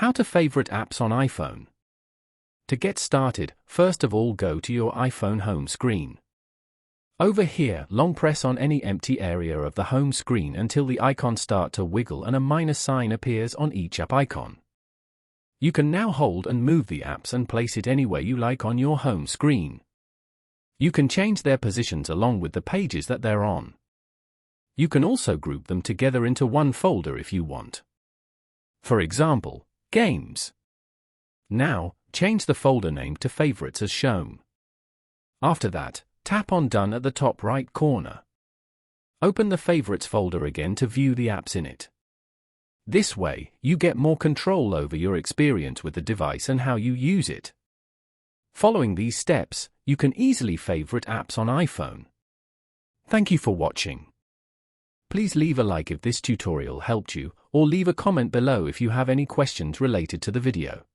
How to favorite apps on iPhone. To get started, first of all go to your iPhone home screen. Over here, long press on any empty area of the home screen until the icons start to wiggle and a minus sign appears on each app icon. You can now hold and move the apps and place it anywhere you like on your home screen. You can change their positions along with the pages that they're on. You can also group them together into one folder if you want. For example, Games. Now, change the folder name to Favorites as shown. After that, tap on Done at the top right corner. Open the Favorites folder again to view the apps in it. This way, you get more control over your experience with the device and how you use it. Following these steps, you can easily favorite apps on iPhone. Thank you for watching. Please leave a like if this tutorial helped you, or leave a comment below if you have any questions related to the video.